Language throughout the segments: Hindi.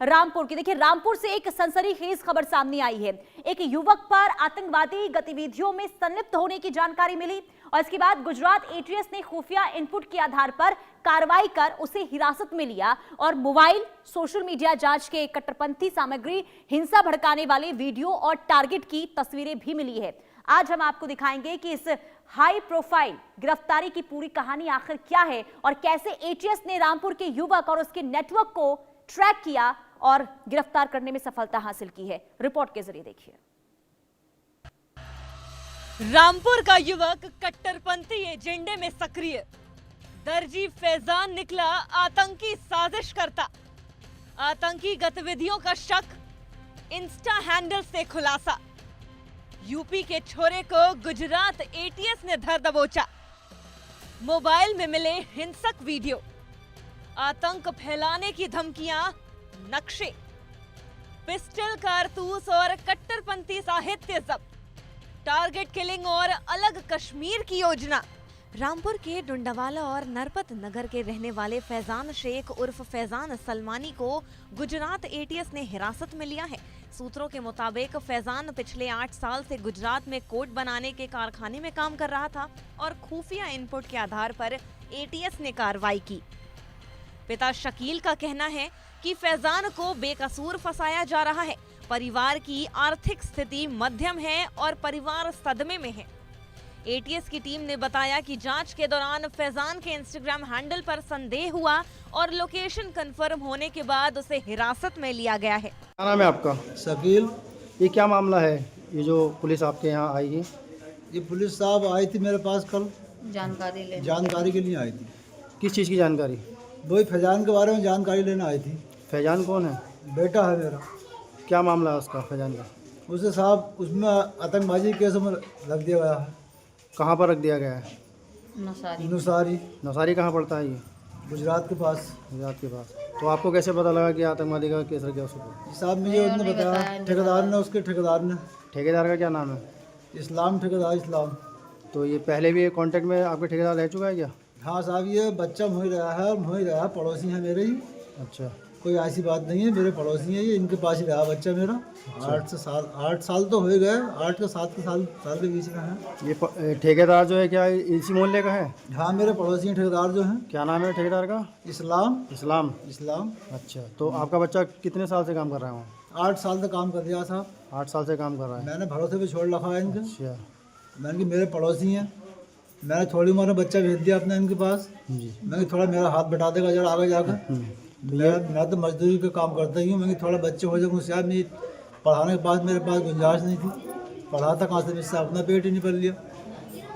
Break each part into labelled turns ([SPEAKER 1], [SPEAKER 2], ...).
[SPEAKER 1] रामपुर की। देखिए, रामपुर से एक सनसनीखेज खबर सामने आई है। एक युवक पर आतंकवादी गतिविधियों में संलिप्त होने की जानकारी मिली और इसके बाद गुजरात एटीएस ने खुफिया इनपुट के आधार पर कार्रवाई कर उसे हिरासत में लिया और मोबाइल, सोशल मीडिया जांच के कट्टरपंथी सामग्री, हिंसा भड़काने वाले वीडियो और टारगेट की तस्वीरें भी मिली है। आज हम आपको दिखाएंगे कि इस हाई प्रोफाइल गिरफ्तारी की पूरी कहानी आखिर क्या है और कैसे एटीएस ने रामपुर के युवक और उसके नेटवर्क को ट्रैक किया और गिरफ्तार करने में सफलता हासिल की है। रिपोर्ट के जरिए देखिए।
[SPEAKER 2] रामपुर का युवक कट्टरपंथी एजेंडे में सक्रिय, दर्जी फैजान निकला आतंकी साजिश करता। आतंकी गतिविधियों का शक, इंस्टा हैंडल से खुलासा। यूपी के छोरे को गुजरात एटीएस ने धर दबोचा। मोबाइल में मिले हिंसक वीडियो, आतंक फैलाने की धमकियां, नक्शे, पिस्टल, कारतूस और कट्टरपंथी साहित्य जब्त, टारगेट किलिंग और अलग कश्मीर की योजना। रामपुर के डुंडावाला और नरपत नगर के रहने वाले फैजान शेख उर्फ फैजान सलमानी को गुजरात एटीएस ने हिरासत में लिया है। सूत्रों के मुताबिक फैजान पिछले 8 साल से गुजरात में कोट बनाने के कारखाने में काम कर रहा था और खुफिया इनपुट के आधार पर एटीएस ने कार्रवाई की। पिता शकील का कहना है कि फैजान को बेकसूर फंसाया जा रहा है। परिवार की आर्थिक स्थिति मध्यम है और परिवार सदमे में है। एटीएस की टीम ने बताया कि जांच के दौरान फैजान के इंस्टाग्राम हैंडल पर संदेह हुआ और लोकेशन कंफर्म होने के बाद उसे हिरासत में लिया गया है।
[SPEAKER 3] क्या नाम है आपका?
[SPEAKER 4] शकील।
[SPEAKER 3] ये क्या मामला है, ये जो पुलिस आपके यहाँ आई है?
[SPEAKER 4] ये पुलिस साहब आई थी मेरे पास कल, जानकारी के लिए आई थी।
[SPEAKER 3] किस चीज़ की जानकारी?
[SPEAKER 4] वही फैजान के बारे में जानकारी लेने आई थी।
[SPEAKER 3] फैजान कौन है?
[SPEAKER 4] बेटा है मेरा।
[SPEAKER 3] क्या मामला है उसका, फैजान का?
[SPEAKER 4] उसे साहब उसमें आतंकवादी केस में रख दिया गया है।
[SPEAKER 3] कहाँ पर रख दिया गया है?
[SPEAKER 4] नुसारी।
[SPEAKER 3] नौसारी कहाँ पड़ता है ये?
[SPEAKER 4] गुजरात के पास।
[SPEAKER 3] गुजरात के पास। तो आपको कैसे पता लगा कि आतंकवादी का केस रख गया उसको?
[SPEAKER 4] साहब मुझे उसने बताया, ठेकेदार ने, उसके ठेकेदार ने।
[SPEAKER 3] ठेकेदार का क्या नाम है?
[SPEAKER 4] इस्लाम, ठेकेदार इस्लाम।
[SPEAKER 3] तो ये पहले भी कांटेक्ट में आपके ठेकेदार रह चुका है क्या?
[SPEAKER 4] हाँ साहब, ये बच्चा मोह रहा है, मोह रहा है, पड़ोसी है मेरे ही।
[SPEAKER 3] अच्छा,
[SPEAKER 4] कोई ऐसी बात नहीं है, मेरे पड़ोसी हैं ये, इनके पास ही रहा बच्चा मेरा। 8 साल तो हो गए, 8 के 7 के साल के बीच में है।
[SPEAKER 3] ये ठेकेदार जो है क्या इसी मोहल्ले का है?
[SPEAKER 4] हाँ, मेरे पड़ोसी हैं ठेकेदार जो हैं।
[SPEAKER 3] क्या नाम है ठेकेदार का?
[SPEAKER 4] इस्लाम।
[SPEAKER 3] इस्लाम।
[SPEAKER 4] इस्लाम।
[SPEAKER 3] अच्छा, तो आपका बच्चा कितने साल से काम कर रहा है वहाँ?
[SPEAKER 4] 8 साल तक काम कर दिया साहब।
[SPEAKER 3] 8 साल से काम कर रहा है।
[SPEAKER 4] मैंने भरोसे पे छोड़ रखा है इनके।
[SPEAKER 3] अच्छा।
[SPEAKER 4] मैंने कि मेरे पड़ोसी हैं, मैंने थोड़ी उम्र में बच्चा भेज दिया अपने इनके पास।
[SPEAKER 3] जी।
[SPEAKER 4] मैं थोड़ा मेरा हाथ बटा देगा जरा आगे जाकर। मैं तो मजदूरी का काम करता ही हूँ। मैं थोड़ा बच्चे हो जाए मुझसे, मैं पढ़ाने के बाद मेरे पास गुंजाइश नहीं थी, पढ़ाता कहाँ से, मुझसे अपना पेट ही नहीं पल लिया।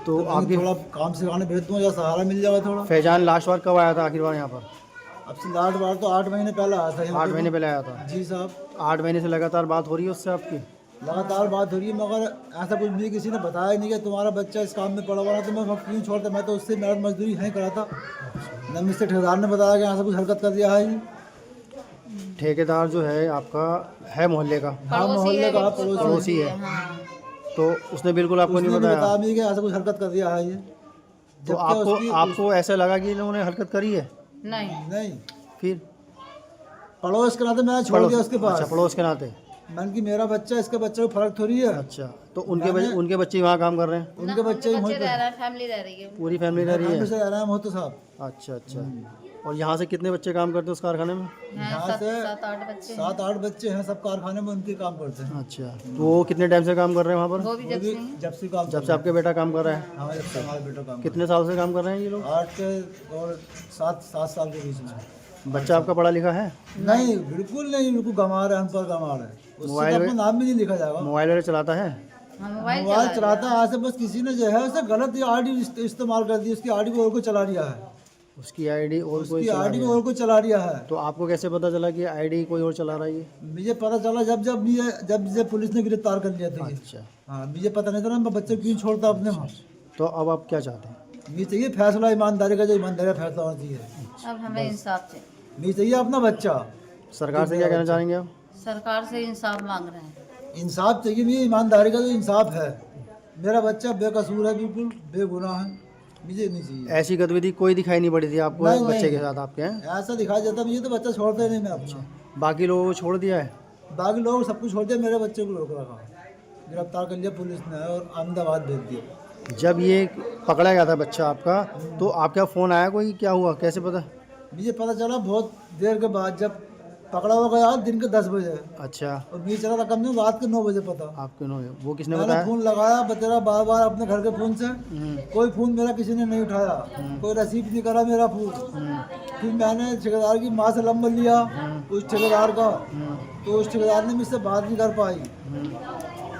[SPEAKER 3] तो आप
[SPEAKER 4] थोड़ा काम सिखाने भेज दूँगा या सहारा मिल जाएगा थोड़ा।
[SPEAKER 3] फैजान लास्ट बार कब आया था आखिर बार यहाँ पर?
[SPEAKER 4] अब से लास्ट बार तो 8 महीने पहले आया था।
[SPEAKER 3] 8 महीने पहले आया था?
[SPEAKER 4] जी साहब।
[SPEAKER 3] 8 महीने से लगातार बात हो रही है उससे आपकी?
[SPEAKER 4] लगातार बात हो रही है, मगर ऐसा कुछ मुझे किसी ने बताया नहीं कि तुम्हारा बच्चा इस काम में पड़ा हुआ, तो मैं क्यों छोड़ता। मैं तो उससे मेहनत मजदूरी नहीं कराता। न मुझसे ठेकेदार ने बताया कि ऐसा कुछ हरकत कर दिया है।
[SPEAKER 3] ठेकेदार जो है आपका है मोहल्ले का?
[SPEAKER 4] हाँ, मोहल्ले का
[SPEAKER 3] पड़ोसी है। तो उसने बिल्कुल आपको नहीं बताया
[SPEAKER 4] कि ऐसा कुछ हरकत कर दिया है ये?
[SPEAKER 3] तो आपको ऐसा लगा कि इन्होंने हरकत करी है?
[SPEAKER 4] नहीं।
[SPEAKER 3] फिर
[SPEAKER 4] पड़ोस के नाते मैंने छोड़ दिया उसके पास।
[SPEAKER 3] अच्छा, पड़ोस के नाते।
[SPEAKER 4] मैंने कि मेरा बच्चा इसके बच्चे को फर्क थोड़ी है।
[SPEAKER 3] अच्छा, तो उनके बच्चे वहाँ काम कर रहे हैं?
[SPEAKER 4] उनके बच्चे
[SPEAKER 1] फैमिली रह रही है,
[SPEAKER 3] पूरी फैमिली रह रही है?
[SPEAKER 4] आराम हो तो साहब।
[SPEAKER 3] अच्छा अच्छा। और यहाँ से कितने बच्चे काम करते हैं उस कारखाने में?
[SPEAKER 4] यहाँ से 7-8 बच्चे हैं, सब कारखाने में उनके काम करते हैं।
[SPEAKER 3] अच्छा, तो वो कितने टाइम से काम कर रहे हैं वहाँ पर?
[SPEAKER 4] जब
[SPEAKER 3] से आपके बेटा काम कर रहा है?
[SPEAKER 4] हाँ, जब से हमारा बेटा काम।
[SPEAKER 3] कितने साल से काम कर रहे हैं ये लोग?
[SPEAKER 4] 8 के और 7 साल के बीच में।
[SPEAKER 3] बच्चा आपका पढ़ा लिखा है?
[SPEAKER 4] नहीं, बिल्कुल नहीं, बिल्कुल गंवार है, अनपढ़ गंवार है।
[SPEAKER 3] मोबाइल
[SPEAKER 4] अपना नाम भी नहीं लिखा जाएगा।
[SPEAKER 3] मोबाइल वगैरह चलाता है?
[SPEAKER 4] मोबाइल चलाता है। आज बस किसी ने जो है उसे गलत आईडी इस्तेमाल कर दी, उसकी आईडी को और को चला दिया है।
[SPEAKER 3] उसकी आईडी और कोई
[SPEAKER 4] आईडी को और को चला दिया है।
[SPEAKER 3] तो आपको कैसे पता चला कि आईडी कोई और चला रहा है?
[SPEAKER 4] मुझे पता चला जब पुलिस ने गिरफ्तार कर लिया था।
[SPEAKER 3] अच्छा।
[SPEAKER 4] हाँ, मुझे पता नहीं था ना, मैं बच्चे क्यों छोड़ता अपने वहाँ।
[SPEAKER 3] तो अब आप क्या चाहते हैं?
[SPEAKER 4] मुझे चाहिए फैसला ईमानदारी का, जो ईमानदारी का फैसला होना चाहिए।
[SPEAKER 1] अब हमें इंसाफ चाहिए।
[SPEAKER 4] मुझे चाहिए अपना बच्चा।
[SPEAKER 3] सरकार से क्या कहना चाहेंगे आप?
[SPEAKER 1] सरकार से इंसाफ मांग रहे हैं।
[SPEAKER 4] इंसाफ चाहिए मुझे, ईमानदारी का जो इंसाफ है। मेरा बच्चा बेकसूर है, बिल्कुल बेगुनाह है, मुझे नहीं चाहिए।
[SPEAKER 3] ऐसी गतिविधि कोई दिखाई नहीं पड़ी थी आपको बच्चे के साथ आपके?
[SPEAKER 4] ऐसा दिखाई देता, मुझे तो बच्चा छोड़ता ही नहीं मैं अपना।
[SPEAKER 3] बाकी लोगों को छोड़ दिया है?
[SPEAKER 4] बाकी लोग सब कुछ छोड़ दिया, मेरे बच्चे को रोक रखा, गिरफ्तार कर लिया पुलिस ने और अहमदाबाद भेज दिया।
[SPEAKER 3] जब ये पकड़ा गया था बच्चा आपका, तो आपका फ़ोन आया कोई, क्या हुआ, कैसे पता?
[SPEAKER 4] मुझे पता चला बहुत देर के बाद, जब पकड़ा हुआ गया दिन के 10 बजे,
[SPEAKER 3] अच्छा,
[SPEAKER 4] और मुझे चला था कम नहीं रात के 9 बजे पता।
[SPEAKER 3] आपके नो वो किसने
[SPEAKER 4] मैंने
[SPEAKER 3] बताया?
[SPEAKER 4] फ़ोन लगाया बतेरा बार बार अपने घर के फ़ोन से, कोई फ़ोन मेरा किसी ने नहीं उठाया, कोई रिसीव नहीं करा मेरा फ़ोन। फिर मैंने ठेकेदार की माँ से नंबर लिया, उस ठेकेदार का, तो उस ठेकेदार ने मुझसे बात नहीं कर पाई।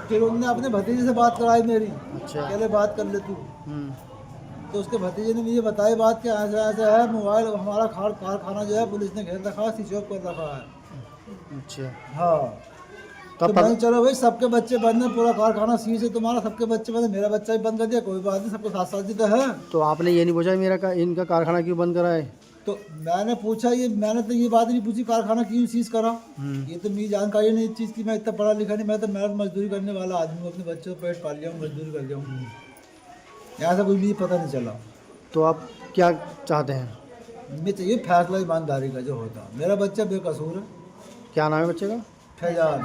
[SPEAKER 4] फिर उन्होंने अपने भतीजे से बात कराई मेरी,
[SPEAKER 3] अच्छा।
[SPEAKER 4] पहले बात कर ले तू। तो उसके भतीजे ने मुझे बताई बात कि ऐसे ऐसे है, मोबाइल हमारा कारखाना जो है पुलिस ने घेर रखा, स्विच ऑफ कर रखा है।
[SPEAKER 3] अच्छा,
[SPEAKER 4] हाँ, तो मैंने चलो भाई सबके बच्चे बंद हैं, पूरा कारखाना सीज है तुम्हारा, सबके बच्चे बंद है, मेरा बच्चा भी बंद कर दिया, कोई बात नहीं, सबको साथ साथ ही तो है।
[SPEAKER 3] तो आपने ये नहीं पूछा मेरा इनका कारखाना क्यों बंद करा है?
[SPEAKER 4] तो मैंने पूछा, मैंने तो ये बात नहीं पूछी कारखाना क्यों सीज करा, ये तो मेरी जानकारी नहीं इस चीज़ की, मैं इतना पढ़ा लिखा नहीं, मैं तो मेहनत मजदूरी करने वाला आदमी हूँ, अपने बच्चों को पेट पाल लिया हूँ, मजदूरी कर लिया हूँ, ऐसा कुछ मुझे पता नहीं चला।
[SPEAKER 3] तो आप क्या चाहते हैं?
[SPEAKER 4] मुझे चाहिए फैसला ईमानदारी का जो होता, मेरा बच्चा बेकसूर है।
[SPEAKER 3] क्या नाम है बच्चे का?
[SPEAKER 4] फैजान।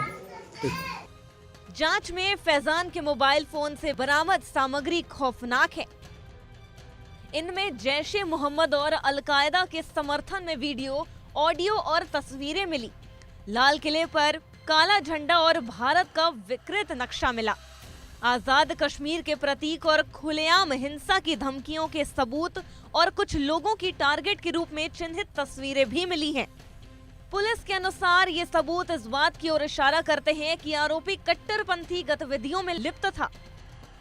[SPEAKER 2] जांच में फैजान के मोबाइल फोन से बरामद सामग्री खौफनाक है। इनमें जैश-ए मोहम्मद और अल-कायदा के समर्थन में वीडियो, ऑडियो और तस्वीरें मिली। लाल किले पर काला झंडा और भारत का विकृत नक्शा मिला। आजाद कश्मीर के प्रतीक और खुलेआम हिंसा की धमकियों के सबूत और कुछ लोगों की टारगेट के रूप में चिन्हित तस्वीरें भी मिली हैं। पुलिस के अनुसार ये सबूत इस बात की ओर इशारा करते हैं कि आरोपी कट्टरपंथी गतिविधियों में लिप्त था।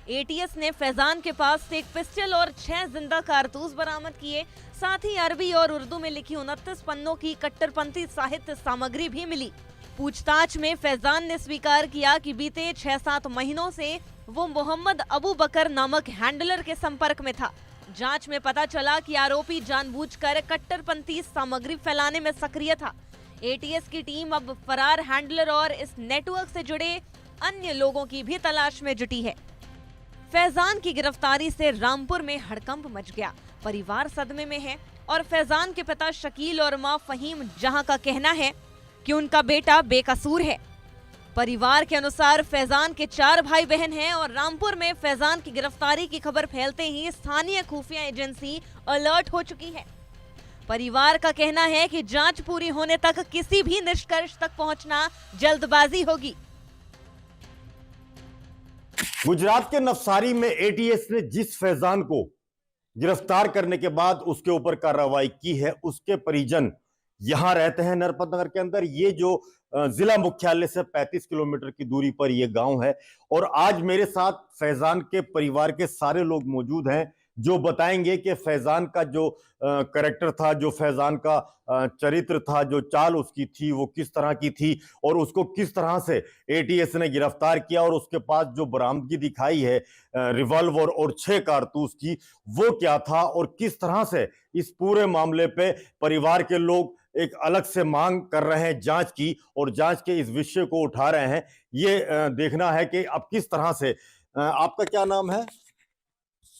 [SPEAKER 2] एटीएस ने फैजान के पास से एक पिस्टल और 6 जिंदा कारतूस बरामद किए। साथ ही अरबी और उर्दू में लिखी 29 पन्नों की कट्टरपंथी साहित्य सामग्री भी मिली। पूछताछ में फैजान ने स्वीकार किया कि बीते 6-7 महीनों से वो मोहम्मद अबू बकर नामक हैंडलर के संपर्क में था। जांच में पता चला कि आरोपी जानबूझकर कट्टरपंथी सामग्री फैलाने में सक्रिय था। एटीएस की टीम अब फरार हैंडलर और इस नेटवर्क से जुड़े अन्य लोगों की भी तलाश में जुटी है। फैजान की गिरफ्तारी से रामपुर में हड़कंप मच गया। परिवार सदमे में है और फैजान के पिता शकील और मां फहीम जहां का कहना है कि उनका बेटा बेकसूर है। परिवार के अनुसार फैजान के 4 भाई बहन हैं और रामपुर में फैजान की गिरफ्तारी की खबर फैलते ही स्थानीय खुफिया एजेंसी अलर्ट हो चुकी है। परिवार का कहना है कि जांच पूरी होने तक किसी भी निष्कर्ष तक पहुंचना जल्दबाजी होगी।
[SPEAKER 5] गुजरात के नवसारी में एटीएस ने जिस फैजान को गिरफ्तार करने के बाद उसके ऊपर कार्रवाई की है, उसके परिजन यहां रहते हैं नरपत नगर के अंदर। ये जो जिला मुख्यालय से 35 किलोमीटर की दूरी पर यह गांव है और आज मेरे साथ फैजान के परिवार के सारे लोग मौजूद हैं जो बताएंगे कि फैजान का जो कैरेक्टर था, जो फैजान का चरित्र था, जो चाल उसकी थी वो किस तरह की थी और उसको किस तरह से एटीएस ने गिरफ्तार किया और उसके पास जो बरामदगी दिखाई है रिवॉल्वर और 6 कारतूस की, वो क्या था और किस तरह से इस पूरे मामले पे परिवार के लोग एक अलग से मांग कर रहे हैं जांच की और जांच के इस विषय को उठा रहे हैं। ये देखना है कि अब किस तरह से। आपका क्या नाम है?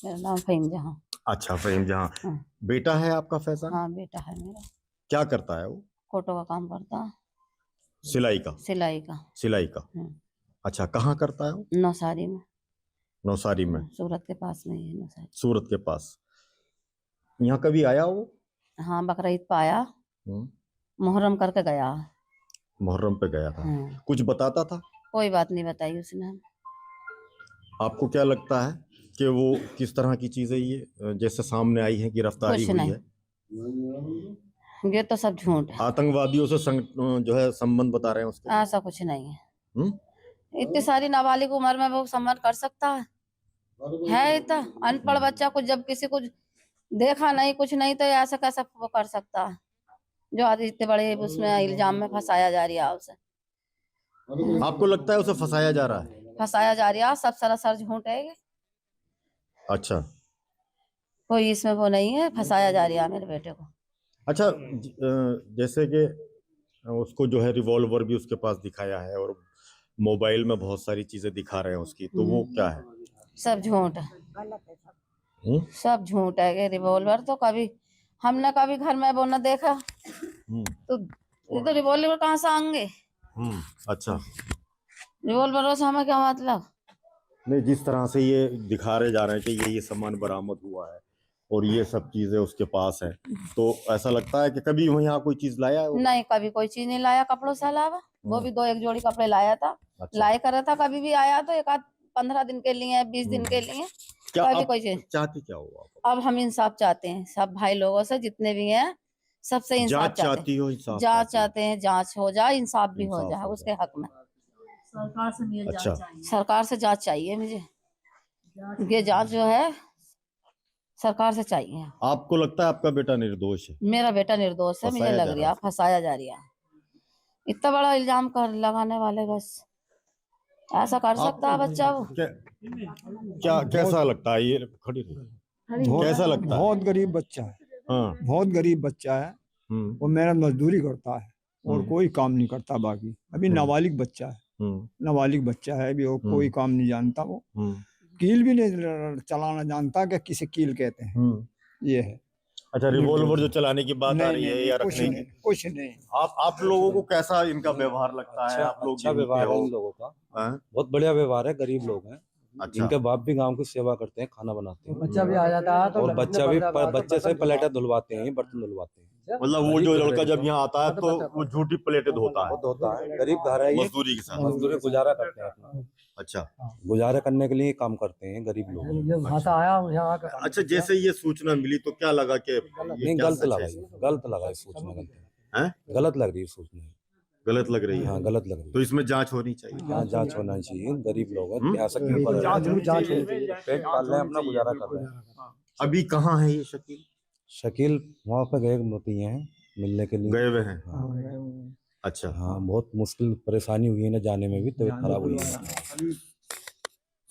[SPEAKER 6] मेरा नाम फहीम जहां।
[SPEAKER 5] अच्छा, फहीम जहां। बेटा है आपका फैजान?
[SPEAKER 6] हाँ, बेटा है मेरा।
[SPEAKER 5] क्या करता है वो?
[SPEAKER 6] फोटो का काम करता है।
[SPEAKER 5] सिलाई का? सिलाई का। अच्छा, कहाँ करता है वो?
[SPEAKER 6] नौसारी में।
[SPEAKER 5] नौसारी में?
[SPEAKER 6] सूरत के पास में ही। नौसारी
[SPEAKER 5] सूरत के पास। यहाँ कभी आया वो?
[SPEAKER 6] हाँ, बकरीद पे आया, मुहर्रम करके गया।
[SPEAKER 5] मुहर्रम पे गया था। कुछ बताता था?
[SPEAKER 6] कोई बात नहीं बताई उसने।
[SPEAKER 5] आपको क्या लगता है कि वो किस तरह की चीजें ये जैसे सामने आई है, गिरफ्तारी हुई है?
[SPEAKER 6] ये तो सब झूठ है।
[SPEAKER 5] आतंकवादियों से जो है संबंध बता रहे हैं उसके?
[SPEAKER 6] ऐसा कुछ नहीं है। इतनी सारी नाबालिग उम्र में वो संबंध कर सकता है इतना अनपढ़ बच्चा को जब किसी को देखा नहीं कुछ नहीं तो ऐसा कैसा वो कर सकता है जो आज इतने बड़े उसमें इल्जाम में फंसाया जा रहा है उसे।
[SPEAKER 5] आपको लगता है उसे फंसाया जा रहा है?
[SPEAKER 6] फंसाया जा रहा है, सब सरासर झूठ है।
[SPEAKER 5] अच्छा,
[SPEAKER 6] कोई इसमें वो नहीं है, फंसाया जा रहा है मेरे बेटे को।
[SPEAKER 5] अच्छा, जैसे कि उसको जो है रिवॉल्वर भी उसके पास दिखाया है और मोबाइल में बहुत सारी चीजें दिखा रहे हैं उसकी, तो वो क्या है?
[SPEAKER 6] सब झूठ है, सब झूठ है। रिवॉल्वर तो कभी हमने कभी घर में वो न देखा, तो ये तो रिवॉल्वर कहाँ से आएंगे?
[SPEAKER 5] अच्छा,
[SPEAKER 6] रिवॉल्वरों से हमें क्या मतलब?
[SPEAKER 5] नहीं जिस तरह से ये दिखा रहे जा रहे हैं कि ये सामान बरामद हुआ है और ये सब चीजें उसके पास है, तो ऐसा लगता है कि कभी वहीं यहाँ कोई चीज लाया है वो?
[SPEAKER 6] नहीं, कभी कोई चीज नहीं लाया कपड़ों से अलावा। वो भी 2-1 जोड़ी कपड़े लाया था।
[SPEAKER 5] अच्छा।
[SPEAKER 6] लाए कर रहा था, कभी भी आया तो 15 दिन के लिए, 20 दिन के लिए।
[SPEAKER 5] क्या
[SPEAKER 6] कभी
[SPEAKER 5] आप
[SPEAKER 6] कोई चीज।
[SPEAKER 5] चाहती क्या हो आप?
[SPEAKER 6] अब हम इंसाफ चाहते हैं, सब भाई लोगों से, जितने भी हैं सबसे इंसाफ
[SPEAKER 5] जांच चाहती हो, इंसाफ
[SPEAKER 6] जांच
[SPEAKER 5] चाहती हो?
[SPEAKER 6] चाहते हैं, जांच हो जाए, इंसाफ भी हो
[SPEAKER 5] इंसाफ
[SPEAKER 6] जाए
[SPEAKER 5] हो
[SPEAKER 6] उसके हक में।
[SPEAKER 5] अच्छा,
[SPEAKER 6] सरकार से जांच चाहिए मुझे। ये जांच जो है सरकार से चाहिए।
[SPEAKER 5] आपको लगता है आपका बेटा निर्दोष है?
[SPEAKER 6] मेरा बेटा निर्दोष है, मुझे
[SPEAKER 5] फंसाया
[SPEAKER 6] लग
[SPEAKER 5] जा
[SPEAKER 6] रहा
[SPEAKER 5] रहा
[SPEAKER 6] है फंसाया जा रहा है। इतना बड़ा इल्जाम कर लगाने वाले बस ऐसा कर सकता है बच्चा वो?
[SPEAKER 5] क्या कैसा लगता है ये? खड़ी रही। कैसा लगता है?
[SPEAKER 7] बहुत गरीब बच्चा है,
[SPEAKER 5] हाँ।
[SPEAKER 7] बहुत गरीब बच्चा है। वो मेहनत मजदूरी करता है और कोई काम नहीं करता। बाकी अभी नाबालिग बच्चा है, नाबालिग बच्चा है अभी, वो कोई काम नहीं जानता। वो कील भी नहीं चलाना जानता कि किसे कील कहते हैं। ये है।
[SPEAKER 5] अच्छा, रिवॉल्वर जो चलाने की बात आ रही है या
[SPEAKER 7] कुछ
[SPEAKER 5] रखने
[SPEAKER 7] नहीं,
[SPEAKER 5] की?
[SPEAKER 7] कुछ नहीं।
[SPEAKER 5] आप लोगों को कैसा इनका व्यवहार लगता है? आप लोग
[SPEAKER 8] अच्छा व्यवहार है इन लोगों का, बहुत बढ़िया व्यवहार है। गरीब लोग हैं।
[SPEAKER 5] अच्छा।
[SPEAKER 8] इनके बाप भी गांव की सेवा करते हैं, खाना बनाते हैं।
[SPEAKER 4] बच्चा भी आ जाता है तो
[SPEAKER 8] और बच्चे से प्लेटें धुलवाते हैं, बर्तन धुलवाते हैं।
[SPEAKER 5] मतलब वो जो लड़का जब यहाँ आता है तो वो झूठी प्लेटें धोता है?
[SPEAKER 8] बहुत होता है, गरीब घर है ये,
[SPEAKER 5] मजदूरी के साथ।
[SPEAKER 8] मजदूरी गुजारा करते हैं अपना।
[SPEAKER 5] अच्छा,
[SPEAKER 8] गुजारा करने के लिए काम करते हैं गरीब लोग।
[SPEAKER 5] अच्छा, जैसे ये सूचना मिली तो क्या लगा कि
[SPEAKER 8] नहीं, गलत लगा सूचना, गलत लग रही है सूचना,
[SPEAKER 5] गलत लग रही है?
[SPEAKER 8] हाँ, गलत लग रही है।
[SPEAKER 5] तो इसमें जांच होनी चाहिए।
[SPEAKER 8] हाँ, जांच होना चाहिए। गरीब लोग हैं, ऐसा क्यों कर रहे हैं? पेट पाल रहे हैं, अपना गुजारा कर रहे हैं।
[SPEAKER 5] अभी कहाँ है ये शकील?
[SPEAKER 8] शकील वहाँ पे गए होती हैं मिलने के लिए,
[SPEAKER 5] गए हुए हैं?
[SPEAKER 8] हाँ।
[SPEAKER 5] अच्छा।
[SPEAKER 8] हाँ, बहुत मुश्किल परेशानी हुई है ना, जाने में भी तबीयत खराब हुई है।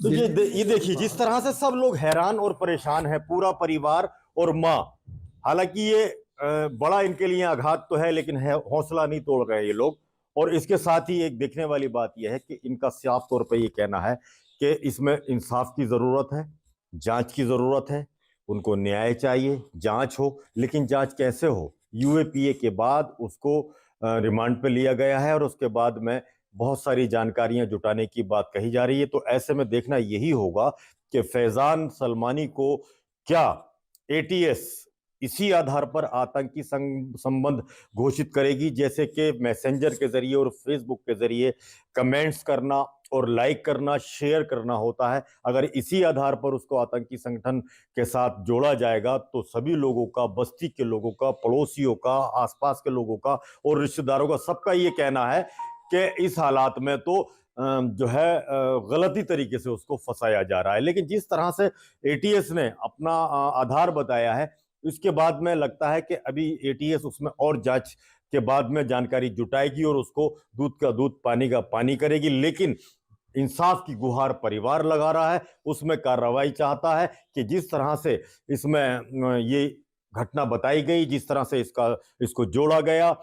[SPEAKER 5] तो ये देखिए जिस तरह से सब लोग हैरान और परेशान है, पूरा परिवार और माँ। हालांकि ये बड़ा इनके लिए आघात तो है, लेकिन हौसला नहीं तोड़ रहे ये लोग। और इसके साथ ही एक देखने वाली बात यह है कि इनका साफ तौर पे ये कहना है कि इसमें इंसाफ की जरूरत है, जांच की जरूरत है, उनको न्याय चाहिए, जांच हो। लेकिन जांच कैसे हो? यूएपीए के बाद उसको रिमांड पे लिया गया है और उसके बाद में बहुत सारी जानकारियां जुटाने की बात कही जा रही है। तो ऐसे में देखना यही होगा कि फैजान सलमानी को क्या एटीएस इसी आधार पर आतंकी संबंध घोषित करेगी, जैसे कि मैसेंजर के जरिए और फेसबुक के जरिए कमेंट्स करना और लाइक करना, शेयर करना होता है। अगर इसी आधार पर उसको आतंकी संगठन के साथ जोड़ा जाएगा तो सभी लोगों का, बस्ती के लोगों का, पड़ोसियों का, आसपास के लोगों का और रिश्तेदारों का, सबका ये कहना है कि इस हालात में तो जो है गलती तरीके से उसको फंसाया जा रहा है। लेकिन जिस तरह से एटीएस ने अपना आधार बताया है, इसके बाद में लगता है कि अभी एटीएस उसमें और जांच के बाद में जानकारी जुटाएगी और उसको दूध का दूध, पानी का पानी करेगी। लेकिन इंसाफ की गुहार परिवार लगा रहा है, उसमें कार्रवाई चाहता है कि जिस तरह से इसमें ये घटना बताई गई, जिस तरह से इसको जोड़ा गया,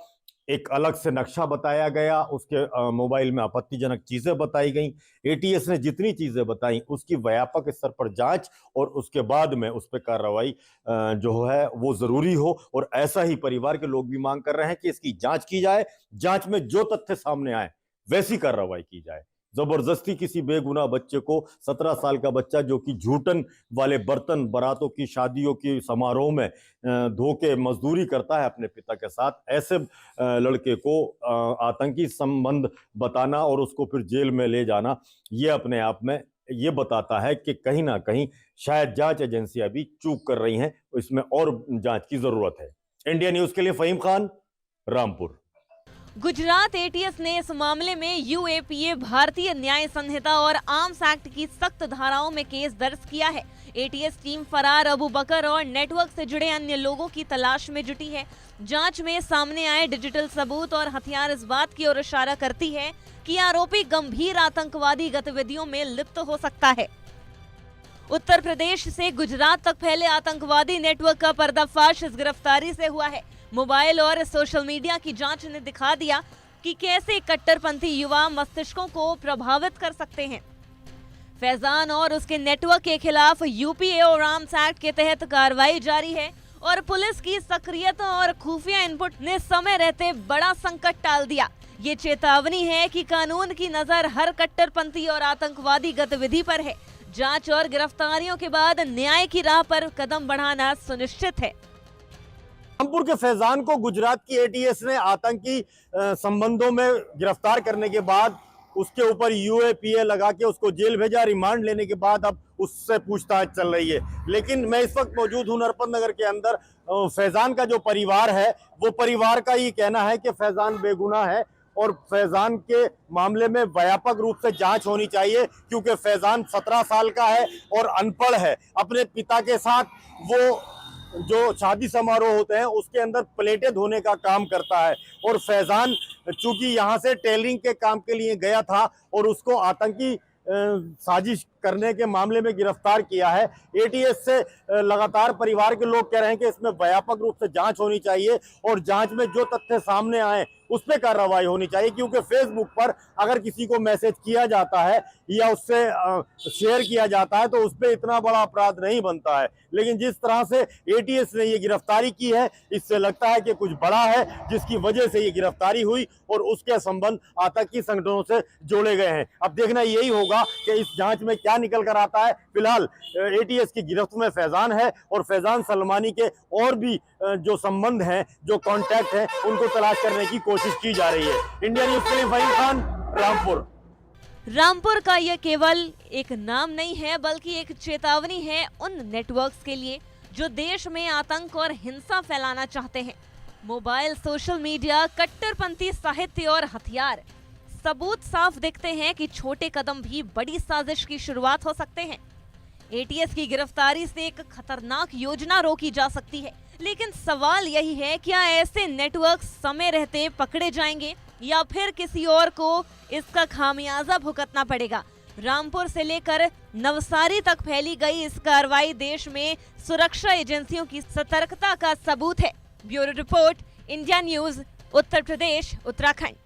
[SPEAKER 5] एक अलग से नक्शा बताया गया, उसके मोबाइल में आपत्तिजनक चीजें बताई गई, एटीएस ने जितनी चीजें बताई उसकी व्यापक स्तर पर जांच और उसके बाद में उस पर कार्रवाई जो है वो जरूरी हो। और ऐसा ही परिवार के लोग भी मांग कर रहे हैं कि इसकी जांच की जाए, जांच में जो तथ्य सामने आए वैसी कार्रवाई की जाए। जबरदस्ती किसी बेगुनाह बच्चे को, 17 साल का बच्चा जो कि झूठन वाले बर्तन, बारातों की, शादियों की समारोह में धो के मजदूरी करता है अपने पिता के साथ, ऐसे लड़के को आतंकी संबंध बताना और उसको फिर जेल में ले जाना, ये अपने आप में ये बताता है कि कहीं ना कहीं शायद जांच एजेंसियां भी चूक कर रही हैं। इसमें और जांच की जरूरत है। इंडिया न्यूज के लिए फहीम खान, रामपुर।
[SPEAKER 2] गुजरात एटीएस ने इस मामले में यूएपीए, भारतीय न्याय संहिता और आर्म्स एक्ट की सख्त धाराओं में केस दर्ज किया है। एटीएस टीम फरार अबू बकर और नेटवर्क से जुड़े अन्य लोगों की तलाश में जुटी है। जांच में सामने आए डिजिटल सबूत और हथियार इस बात की ओर इशारा करती है कि आरोपी गंभीर आतंकवादी गतिविधियों में लिप्त हो सकता है। उत्तर प्रदेश से गुजरात तक फैले आतंकवादी नेटवर्क का पर्दाफाश इस गिरफ्तारी से हुआ है। मोबाइल और सोशल मीडिया की जांच ने दिखा दिया कि कैसे कट्टरपंथी युवा मस्तिष्कों को प्रभावित कर सकते हैं। फैजान और उसके नेटवर्क के खिलाफ यूपीए और आर्म्स एक्ट के तहत कार्रवाई जारी है। और पुलिस की सक्रियता और खुफिया इनपुट ने समय रहते बड़ा संकट टाल दिया। ये चेतावनी है कि कानून की नजर हर कट्टरपंथी और आतंकवादी गतिविधि पर है। जांच और गिरफ्तारियों के बाद न्याय की राह पर कदम बढ़ाना सुनिश्चित है।
[SPEAKER 5] रामपुर के फैजान को गुजरात की एटीएस ने आतंकी संबंधों में गिरफ्तार करने के बाद उसके ऊपर यूएपीए लगा के उसको जेल भेजा। रिमांड लेने के बाद अब उससे पूछताछ चल रही है। लेकिन मैं इस वक्त मौजूद हूं नरपत नगर के अंदर। फैजान का जो परिवार है वो परिवार का ये कहना है कि फैजान बेगुनाह है और फैजान के मामले में व्यापक रूप से जांच होनी चाहिए, क्योंकि फैजान 17 साल का है और अनपढ़ है। अपने पिता के साथ वो जो शादी समारोह होते हैं उसके अंदर प्लेटें धोने का काम करता है और फैजान चूंकि यहाँ से टेलरिंग के काम के लिए गया था और उसको आतंकी साजिश करने के मामले में गिरफ्तार किया है। एटीएस से लगातार परिवार के लोग कह रहे हैं कि इसमें व्यापक रूप से जांच होनी चाहिए और जांच में जो तथ्य सामने आए उस पर कार्रवाई होनी चाहिए, क्योंकि फेसबुक पर अगर किसी को मैसेज किया जाता है या उससे शेयर किया जाता है तो उस पर इतना बड़ा अपराध नहीं बनता है। लेकिन जिस तरह से एटीएस ने ये गिरफ्तारी की है, इससे लगता है कि कुछ बड़ा है जिसकी वजह से ये गिरफ्तारी हुई और उसके संबंध आतंकी संगठनों से जोड़े गए हैं। अब देखना यही होगा कि इस जांच में क्या निकल कर आता है। फिलहाल एटीएस की गिरफ्त में फैजान है और फैजान सलमानी के और भी जो संबंध हैं, जो कॉन्टैक्ट हैं, उनको तलाश करने की कोशिश की जा रही है। इंडिया न्यूज़ के लिए फहीम खान, रामपुर।
[SPEAKER 2] रामपुर का यह केवल एक नाम नहीं है बल्कि एक चेतावनी है उन नेटवर्क्स के लिए जो देश में आतंक और हिंसा फैलाना चाहते हैं। मोबाइल, सोशल मीडिया, कट्टरपंथी साहित्य और हथियार, सबूत साफ दिखते हैं कि छोटे कदम भी बड़ी साजिश की शुरुआत हो सकते हैं। एटीएस की गिरफ्तारी से एक खतरनाक योजना रोकी जा सकती है, लेकिन सवाल यही है क्या ऐसे नेटवर्क समय रहते पकड़े जाएंगे या फिर किसी और को इसका खामियाजा भुगतना पड़ेगा। रामपुर से लेकर नवसारी तक फैली गई इस कार्रवाई देश में सुरक्षा एजेंसियों की सतर्कता का सबूत है। Bureau report, India news, Uttar Pradesh, Uttarakhand.